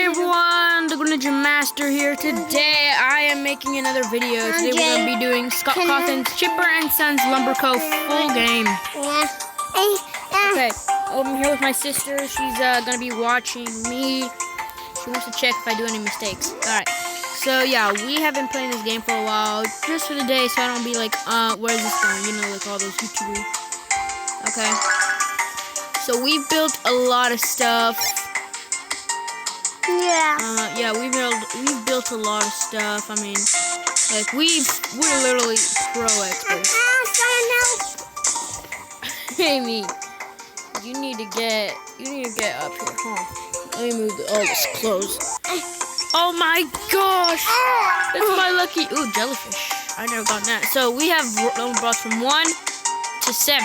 everyone, the Ninja Master here. Today I am making another video. Today we're going to be doing Scott Cawthon's Chipper and Sons Lumber Co. full game. Okay, I'm here with my sister. She's going to be watching me. She wants to check if I do any mistakes. Alright, so yeah, we have been playing this game for a while, just for the day, so I don't be like, where's this going? You know, like all those YouTubers. Okay. So we built a lot of stuff. Yeah, we've built a lot of stuff. I mean, like we're literally pro experts. Hey, me, you need to get up here, huh? Let me move all this clothes. Oh my gosh, that's my lucky. Ooh, jellyfish. I never got that. So we have number brought from 1 to 7.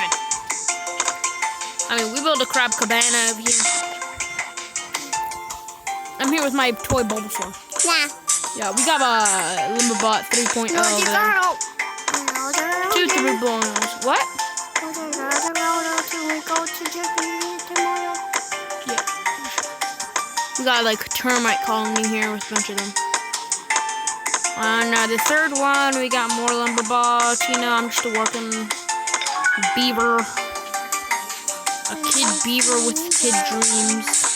I mean, we built a crab cabana over here. I'm here with my toy Bulbasaur. Yeah, we got a Limberbot 3.0 over there. 2 3.0. What? Yeah. We got like a termite colony here with a bunch of them. And the third one, we got more Limberbots. You know, I'm just a working beaver. A kid beaver with kid dreams.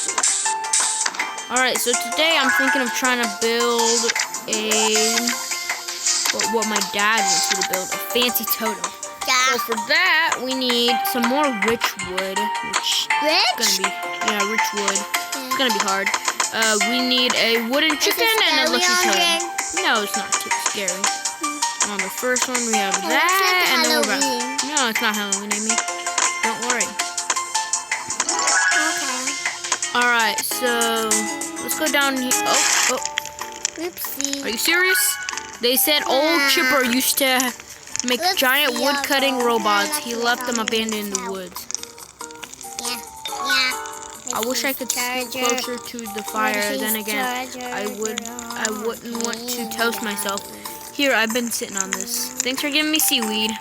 Alright, so today I'm thinking of trying to build what my dad wants me to build, a fancy totem. Yeah. So for that, we need some more rich wood, which is gonna be, rich wood. It's gonna be hard. We need a wooden chicken and a lucky totem. No, it's not too scary. On the first one, we have that, and then we're back. No, it's not Halloween, Amy. Don't worry. Alright, so let's go down here. Oh. Oopsie. Are you serious? They said old Chipper used to make giant wood cutting robots. He left them abandoned in the woods. Yeah. I wish I could sit closer to the fire. Then again, I wouldn't want to toast myself. Here, I've been sitting on this. Thanks for giving me seaweed.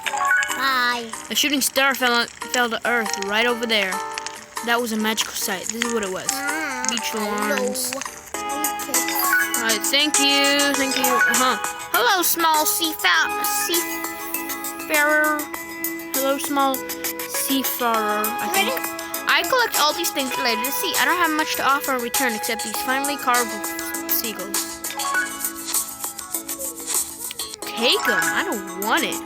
Bye. A shooting star fell to earth right over there. That was a magical sight. This is what it was. Beach lawns. Alright, thank you. Hello, small seafarer. Hello, small seafarer, I think. I collect all these things related to the sea. I don't have much to offer in return except these finely carved seagulls. Take them. I don't want it.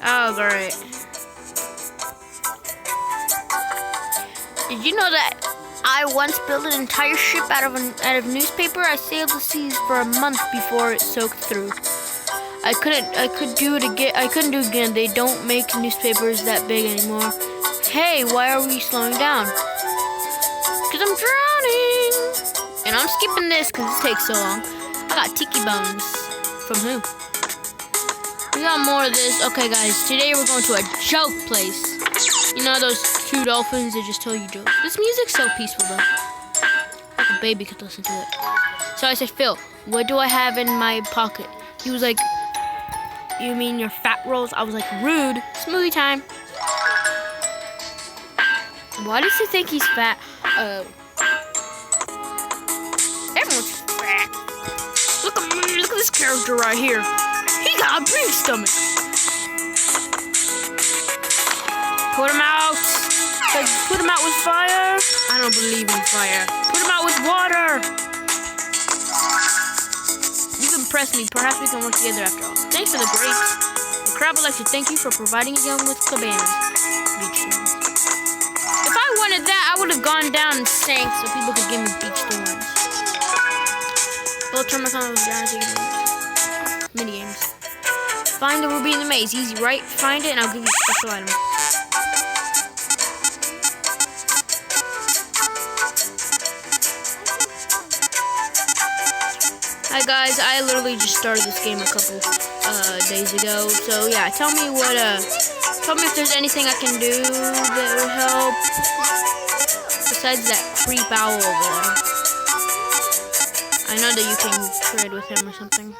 Oh, great. Did you know that I once built an entire ship out of newspaper? I sailed the seas for a month before it soaked through. I couldn't do it again. They don't make newspapers that big anymore. Hey, why are we slowing down? Because I'm drowning. And I'm skipping this because it takes so long. I got tiki bones. From who? We got more of this. Okay, guys, today we're going to a joke place. You know those 2 dolphins that just tell you jokes? This music's so peaceful, though. Like a baby could listen to it. So I said, Phil, what do I have in my pocket? He was like, you mean your fat rolls? I was like, rude. Smoothie time. Why does he think he's fat? Everyone's fat. Look at me. Look at this character right here. He got a big stomach. Put him out. Like, put him out with fire. I don't believe in fire. Put him out with water. You've impressed me. Perhaps we can work together after all. Thanks for the grapes. The crab would like to thank you for providing a young with cabanas. Beach thorns. If I wanted that, I would have gone down and sank so people could give me beach thorns. Well, turn my phone over down and mini games. Find the ruby in the maze. Easy, right? Find it and I'll give you a special item. Hi guys, I literally just started this game a couple days ago. So yeah, tell me if there's anything I can do that will help besides that creep owl over there. I know that you can trade with him or something.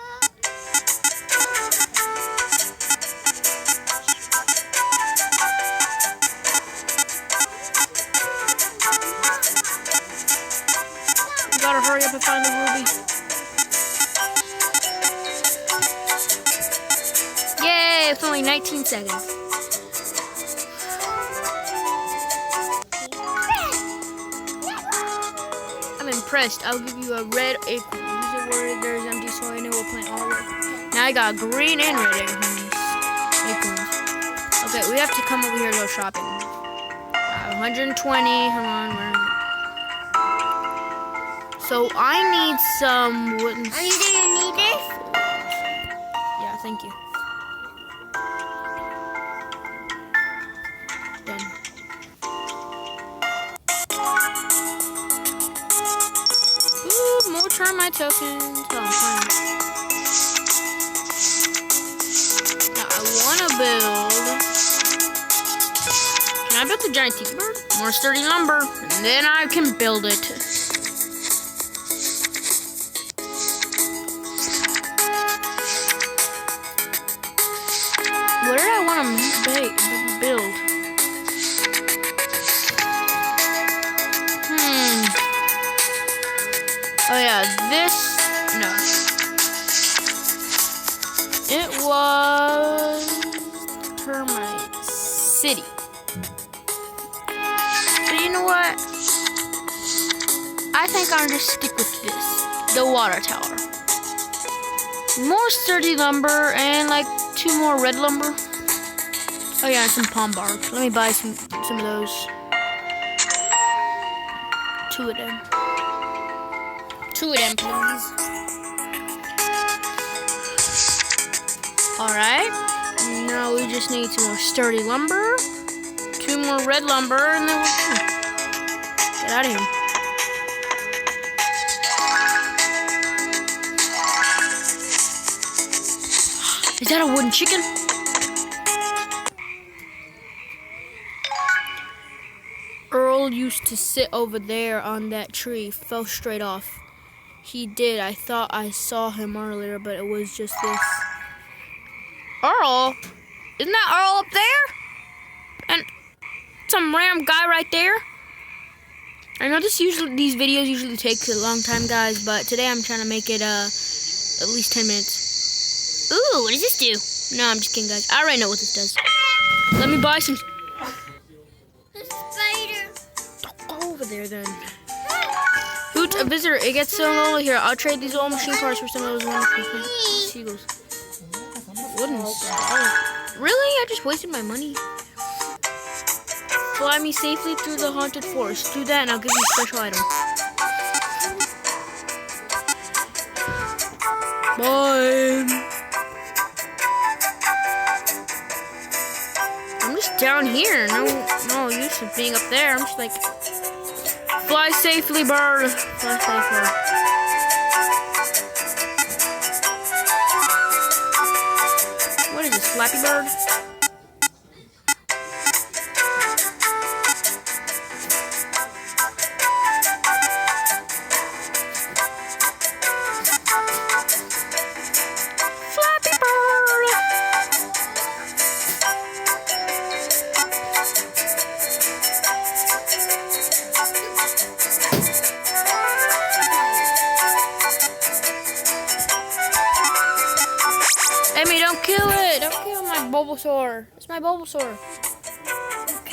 gotta hurry up and find the ruby. Yay! It's only 19 seconds. I'm impressed. I'll give you a red acorn. Use it where there's empty soil and it will plant all over. Now I got green and red acorns. Okay, we have to come over here and go shopping. 120. Hold on, where is it? So I need some wooden. Do you need this? Yeah, thank you. Done. Ooh, more termite tokens. Oh, I'm fine. Now I wanna build. Can I build the giant tiki bird? More sturdy lumber, and then I can build it. What did I want to build? Oh yeah, this, no. It was Termite City. But you know what? I think I'll just stick with this. The water tower. More sturdy lumber and like 2 more red lumber. Oh yeah, and some palm bark. Let me buy some of those. 2 of them. 2 of them, please. Alright. Now we just need some more sturdy lumber. 2 more red lumber, and then we're done. Get out of here. Is that a wooden chicken? Earl used to sit over there on that tree, fell straight off. He did. I thought I saw him earlier, but it was just this. Earl? Isn't that Earl up there? And some random guy right there? I know these videos usually take a long time, guys, but today I'm trying to make it at least 10 minutes. Ooh, what does this do? No, I'm just kidding, guys. I already know what this does. Let me buy some. The spider. Don't go over there, then. Hoot, a visitor. It gets so lonely here. I'll trade these old machine cars for some of those wonderful seagulls. Wooden skull. Really? I just wasted my money. Fly me safely through the haunted forest. Do that, and I'll give you a special item. Bye. I'm just down here. No use of being up there. I'm just like, fly safely, bird. Fly safely. What is this, Flappy Bird? Flappy Bird. Amy, don't kill it. Don't kill my Bulbasaur. It's my Bulbasaur.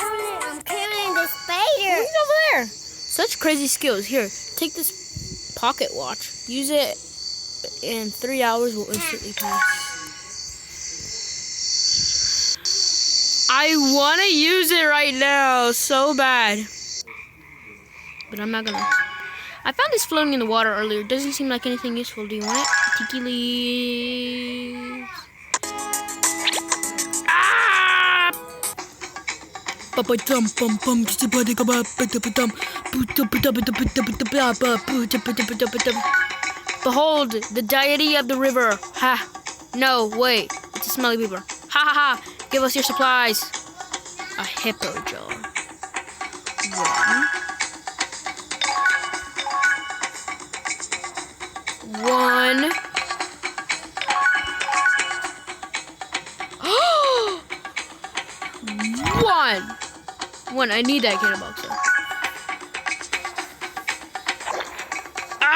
I'm killing the spider. He's over there. Such crazy skills. Here, take this pocket watch. Use it, and 3 hours will instantly pass. I want to use it right now so bad. But I'm not gonna. I found this floating in the water earlier. Doesn't seem like anything useful. Do you want it? Tiki leaves. Ah! Behold, the deity of the river. Ha! No, wait. It's a smelly beaver. Ha ha ha! Give us your supplies. A hippo jar. 1. 1. I need that cannon box though. Ah!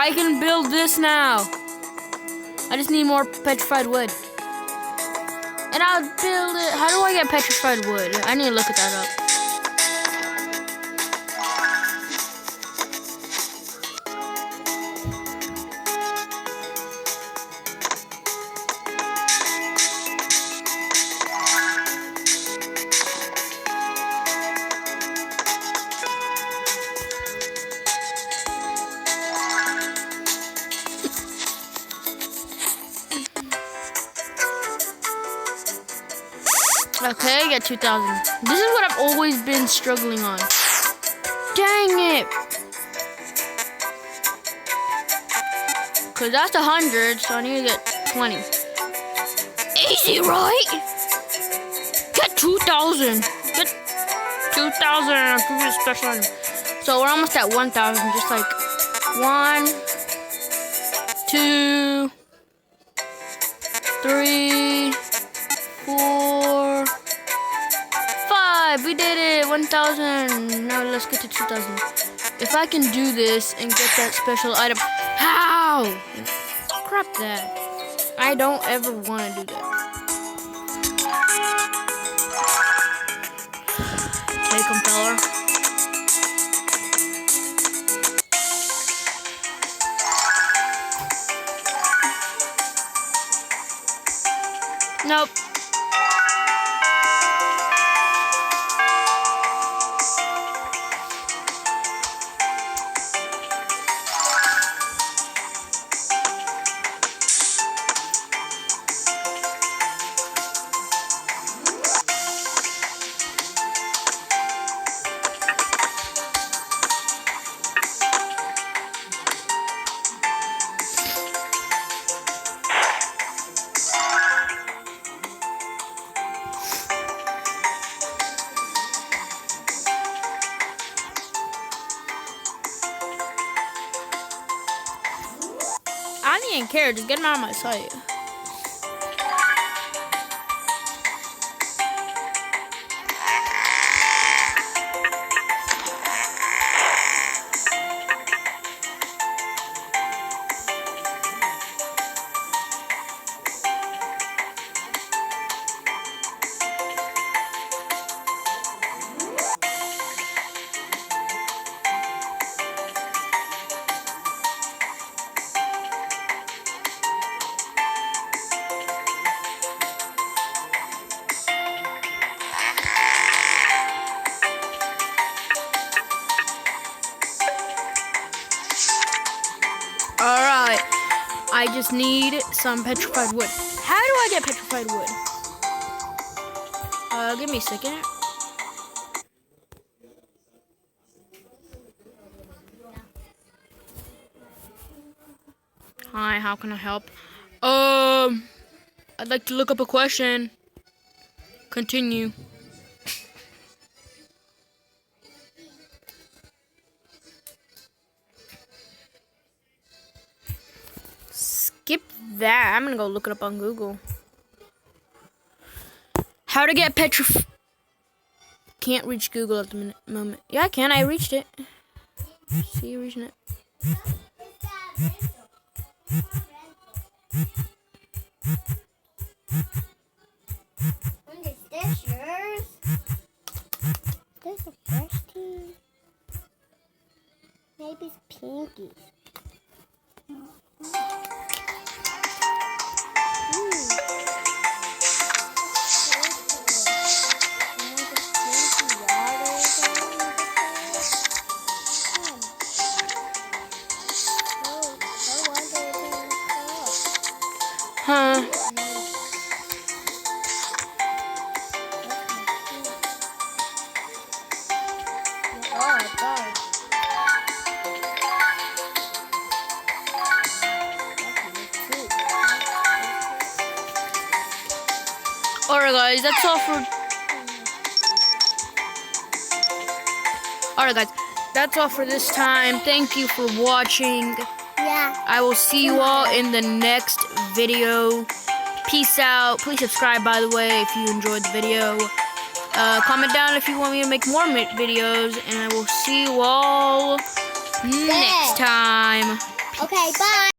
I can build this now. I just need more petrified wood. And I'll build it. How do I get petrified wood? I need to look at that up. Okay, I got 2,000. This is what I've always been struggling on. Dang it! Cause that's 100, so I need to get 20. Easy, right? Get 2,000. Get 2,000. I'll give you a special item. So we're almost at 1,000. Just like 1, 2, 3, 4, 5. We did it. 1,000. Now let's get to 2,000. If I can do this and get that special item. How? Crap that. I don't ever want to do that. Take him, fella. Nope. I don't even care. Just get him out of my sight. Alright, I just need some petrified wood. How do I get petrified wood? Give me a second. Hi, how can I help? I'd like to look up a question. Continue. Skip that. I'm gonna go look it up on Google. How to get Can't reach Google at the moment. Yeah, I can. I reached it. See you reaching it. Is this yours? This is a fresh tea. Maybe it's Pinky. Huh. Alright guys, that's all for this time. Thank you for watching. Yeah. I will see you all in the next video. Peace out. Please subscribe, by the way, if you enjoyed the video. Comment down if you want me to make more videos, and I will see you all next time. Okay, bye.